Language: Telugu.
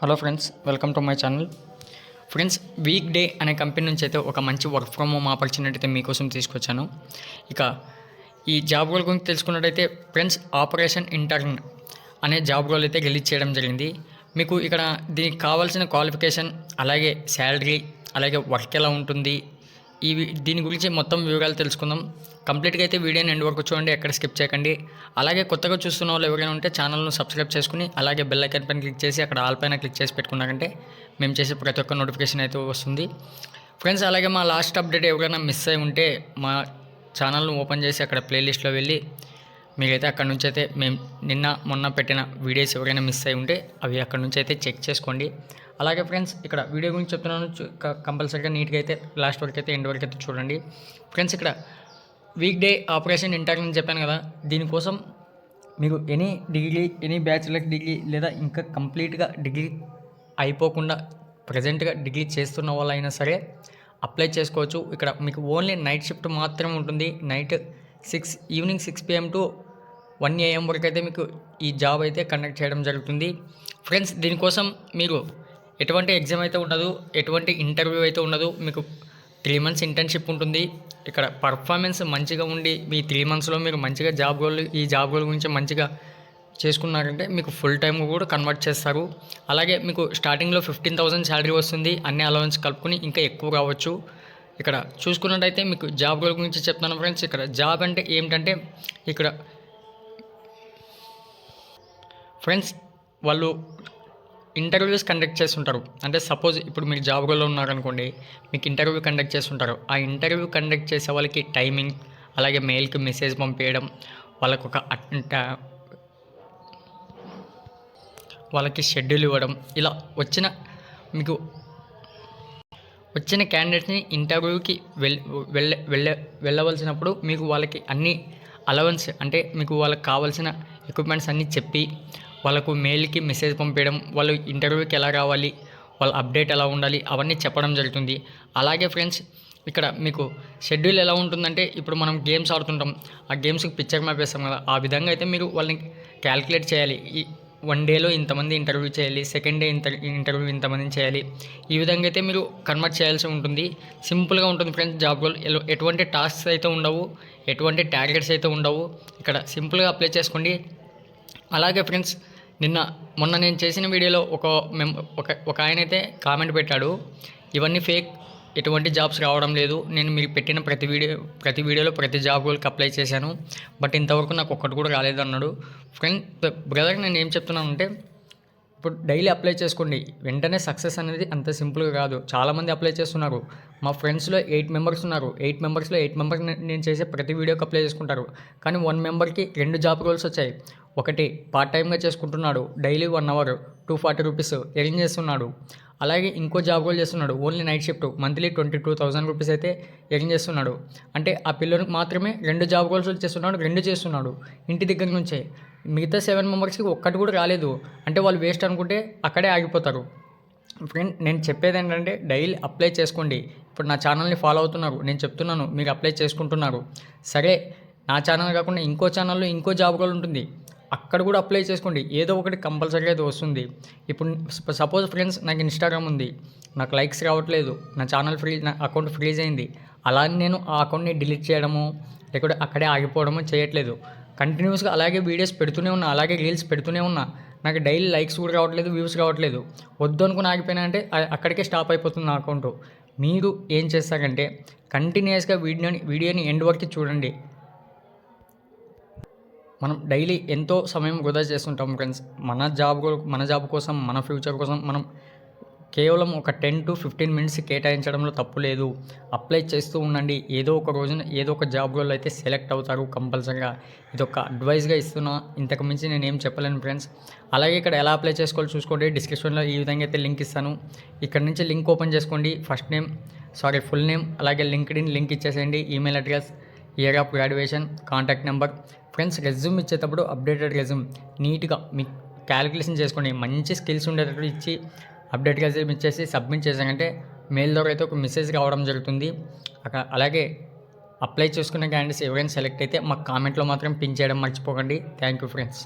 Hello friends, welcome to my channel. Friends, week day అనే కంపెనీ నుంచి అయితే ఒక మంచి వర్క్ ఫ్రమ్ హోమ్ ఆపర్చునిటీ అయితే మీకోసం తీసుకొచ్చాను. ఇక ఈ జాబ్ రోల్ గురించి తెలుసుకున్నట్టయితే ఫ్రెండ్స్, ఆపరేషన్ ఇంటర్న్ అనే జాబ్ రోల్ అయితే రిలీజ్ చేయడం జరిగింది. మీకు ఇక్కడ దీనికి కావాల్సిన క్వాలిఫికేషన్, అలాగే శాలరీ, అలాగే వర్క్ ఎలా ఉంటుంది, దీని గురించి మొత్తం వివరాలు తెలుసుకుందాం. కంప్లీట్గా అయితే వీడియోని ఎండ్ వరకు చూడండి, ఎక్కడ స్కిప్ చేయకండి. అలాగే కొత్తగా చూస్తున్న వాళ్ళు ఎవరైనా ఉంటే ఛానల్ను సబ్స్క్రైబ్ చేసుకుని అలాగే బెల్ ఐకాన్ పైన క్లిక్ చేసి అక్కడ ఆల్ పైన క్లిక్ చేసి పెట్టుకున్నారంటే మేము చేసే ప్రతి ఒక్క నోటిఫికేషన్ అయితే వస్తుంది. ఫ్రెండ్స్, అలాగే మా లాస్ట్ అప్డేట్ ఎవరైనా మిస్ అయి ఉంటే మా ఛానల్ను ఓపెన్ చేసి అక్కడ ప్లేలిస్ట్లో వెళ్ళి మీరైతే అక్కడ నుంచి అయితే మేము మొన్న పెట్టిన వీడియోస్ ఎవరైనా మిస్ అయి ఉంటే అవి అక్కడ నుంచి అయితే చెక్ చేసుకోండి. అలాగే ఫ్రెండ్స్, ఇక్కడ వీడియో గురించి చెప్తున్నాను, కంపల్సరీగా నీట్గా అయితే లాస్ట్ వరకు అయితే ఎండ్ వరకు అయితే చూడండి. ఫ్రెండ్స్, ఇక్కడ వీక్ డే ఆపరేషన్ ఇంటర్న్ అని చెప్పాను కదా, దీనికోసం మీకు any degree, any bachelor degree లేదా ఇంకా కంప్లీట్గా డిగ్రీ అయిపోకుండా ప్రజెంట్గా డిగ్రీ చేస్తున్న వాళ్ళైనా సరే అప్లై చేసుకోవచ్చు. ఇక్కడ మీకు ఓన్లీ నైట్ షిఫ్ట్ మాత్రమే ఉంటుంది. ఈవినింగ్ 6 PM టు 1 AM వరకు అయితే మీకు ఈ జాబ్ అయితే కండక్ట్ చేయడం జరుగుతుంది. ఫ్రెండ్స్, దీనికోసం మీరు ఎటువంటి ఎగ్జామ్ అయితే ఉండదు, ఎటువంటి ఇంటర్వ్యూ అయితే ఉండదు. మీకు 3 months ఇంటర్న్షిప్ ఉంటుంది. ఇక్కడ పర్ఫార్మెన్స్ మంచిగా ఉండి మీ 3 monthsలో మీరు మంచిగా ఈ జాబ్ రోల్ గురించి మంచిగా చేసుకున్నారంటే మీకు ఫుల్ టైం కూడా కన్వర్ట్ చేస్తారు. అలాగే మీకు స్టార్టింగ్లో 15,000 శాలరీ వస్తుంది. అన్ని అలవెన్స్ కలుపుకొని ఇంకా ఎక్కువ రావచ్చు. ఇక్కడ చూసుకున్నట్టయితే మీకు జాబ్ రోల్ గురించి చెప్తాను ఫ్రెండ్స్. ఇక్కడ జాబ్ అంటే ఏమిటంటే, ఇక్కడ ఫ్రెండ్స్ వాళ్ళు ఇంటర్వ్యూస్ కండక్ట్ చేస్తుంటారు. అంటే సపోజ్ ఇప్పుడు మీరు జాబ్ రోల్లో ఉన్నారనుకోండి, మీకు ఇంటర్వ్యూ కండక్ట్ చేస్తుంటారు. ఆ ఇంటర్వ్యూ కండక్ట్ చేసే వాళ్ళకి టైమింగ్, అలాగే మెయిల్కి మెసేజ్ పంపించడం, వాళ్ళకి షెడ్యూల్ ఇవ్వడం, ఇలా వచ్చిన క్యాండిడేట్ని ఇంటర్వ్యూకి వెళ్ళవలసినప్పుడు మీకు వాళ్ళకి అన్ని అలవెన్స్ అంటే మీకు వాళ్ళకి కావాల్సిన ఎక్విప్మెంట్స్ అన్నీ చెప్పి వాళ్ళకు మెయిల్కి మెసేజ్ పంపించడం, వాళ్ళు ఇంటర్వ్యూకి ఎలా రావాలి, వాళ్ళ అప్డేట్ ఎలా ఉండాలి, అవన్నీ చెప్పడం జరుగుతుంది. అలాగే ఫ్రెండ్స్, ఇక్కడ మీకు షెడ్యూల్ ఎలా ఉంటుందంటే, ఇప్పుడు మనం గేమ్స్ ఆడుతుంటాం, ఆ గేమ్స్కి పిక్చర్ మ్యాప్ వేస్తాం కదా, ఆ విధంగా అయితే మీరు వాళ్ళని క్యాలిక్యులేట్ చేయాలి. ఈ 1 dayలో ఇంతమంది ఇంటర్వ్యూ చేయాలి, సెకండ్ డే ఇంటర్వ్యూ ఇంతమందిని చేయాలి, ఈ విధంగా అయితే మీరు కన్వర్ట్ చేయాల్సి ఉంటుంది. సింపుల్గా ఉంటుంది ఫ్రెండ్స్ జాబ్ రోల్. ఎటువంటి టాస్క్స్ అయితే ఉండవు, ఎటువంటి టార్గెట్స్ అయితే ఉండవు. ఇక్కడ సింపుల్గా అప్లై చేసుకోండి. అలాగే ఫ్రెండ్స్, మొన్న నేను చేసిన వీడియోలో ఒక ఆయన అయితే కామెంట్ పెట్టాడు, ఇవన్నీ ఫేక్, ఎటువంటి జాబ్స్ రావడం లేదు, నేను మీరు పెట్టిన ప్రతి వీడియోలో ప్రతి జాబ్ రోల్కి అప్లై చేశాను, బట్ ఇంతవరకు నాకు ఒక్కటి కూడా రాలేదు అన్నాడు. బ్రదర్, నేను ఏం చెప్తున్నానంటే, ఇప్పుడు డైలీ అప్లై చేసుకోండి. వెంటనే సక్సెస్ అనేది అంత సింపుల్గా కాదు. చాలామంది అప్లై చేస్తున్నారు. మా ఫ్రెండ్స్లో 8 members ఉన్నారు. 8 మెంబర్స్లో 8 members నేను చేసే ప్రతి వీడియోకి అప్లై చేసుకుంటారు. కానీ 1 memberకి 2 జాబ్ రోల్స్ వచ్చాయి. ఒకటి పార్ట్ టైమ్గా చేసుకుంటున్నాడు, డైలీ 1 hour 240 rupees ఎర్న్ చేస్తున్నాడు. అలాగే ఇంకో జాబ్ రోల్ చేస్తున్నాడు, only night shift, monthly 22,000 rupees అయితే ఎర్న్ చేస్తున్నాడు. అంటే ఆ పిల్లలకు మాత్రమే 2 జాబ్ రోల్స్ చేస్తున్నాడు, 2 చేస్తున్నాడు ఇంటి దగ్గర నుంచే. మిగతా 7 membersకి ఒక్కటి కూడా రాలేదు. అంటే వాళ్ళు వేస్ట్ అనుకుంటే అక్కడే ఆగిపోతారు. ఫ్రెండ్, నేను చెప్పేది ఏంటంటే, డైలీ అప్లై చేసుకోండి. ఇప్పుడు నా ఛానల్ని ఫాలో అవుతున్నారు, నేను చెప్తున్నాను, మీరు అప్లై చేసుకుంటున్నారు. సరే, నా ఛానల్ కాకుండా ఇంకో ఛానల్లో ఇంకో జాబ్ రోల్ ఉంటుంది, అక్కడ కూడా అప్లై చేసుకోండి. ఏదో ఒకటి కంపల్సరీగా అయితే వస్తుంది. ఇప్పుడు సపోజ్ ఫ్రెండ్స్, నాకు ఇన్స్టాగ్రామ్ ఉంది, నాకు లైక్స్ రావట్లేదు, నా అకౌంట్ ఫ్రీజ్ అయింది. అలా నేను ఆ అకౌంట్ని డిలీట్ చేయడము లేకపోతే అక్కడే ఆగిపోవడము చేయట్లేదు. కంటిన్యూస్గా అలాగే వీడియోస్ పెడుతూనే ఉన్నా, అలాగే రీల్స్ పెడుతూనే ఉన్నా. నాకు డైలీ లైక్స్ కూడా రావట్లేదు, వ్యూస్ రావట్లేదు. వద్దు అనుకుని ఆగిపోయినా అంటే అక్కడికే స్టాప్ అయిపోతుంది నా అకౌంట్. మీరు ఏం చేస్తారంటే, కంటిన్యూస్గా వీడియోని ఎండ్ వరకు చూడండి. మనం డైలీ ఎంతో సమయం వృధా చేస్తుంటాం ఫ్రెండ్స్. మన జాబ్ కోసం, మన ఫ్యూచర్ కోసం మనం కేవలం ఒక 10 to 15 minutes కేటాయించడంలో తప్పు లేదు. అప్లై చేస్తూ ఉండండి. ఏదో ఒక రోజున ఏదో ఒక జాబ్ రోల్ అయితే సెలెక్ట్ అవుతారు కంపల్సరీగా. ఇది ఒక అడ్వైస్గా ఇస్తున్నా, ఇంతకు మించి నేను ఏం చెప్పలేను ఫ్రెండ్స్. అలాగే ఇక్కడ ఎలా అప్లై చేసుకోవాలో చూసుకోండి. డిస్క్రిప్షన్లో ఈ విధంగా అయితే లింక్ ఇస్తాను. ఇక్కడ నుంచి లింక్ ఓపెన్ చేసుకోండి. ఫుల్ నేమ్, అలాగే లింక్డ్ఇన్ లింక్ ఇచ్చేసేయండి. Email address, year of graduation, contact number. Friends, resume ఇచ్చేటప్పుడు అప్డేటెడ్ రెజ్యూమ్ నీట్గా మీకు క్యాలిక్యులేషన్ చేసుకోండి. మంచి స్కిల్స్ ఉండేటట్టు ఇచ్చి అప్డేట్ రెజ్యూమ్ ఇచ్చేసి సబ్మిట్ చేశారంటే మెయిల్ ద్వారా అయితే ఒక మెసేజ్ రావడం జరుగుతుంది. అలాగే అప్లై చేసుకున్న క్యాండిడేట్స్ ఎవరైనా సెలెక్ట్ అయితే మాకు కామెంట్లో మాత్రం పిన్ చేయడం మర్చిపోకండి. Thank you friends.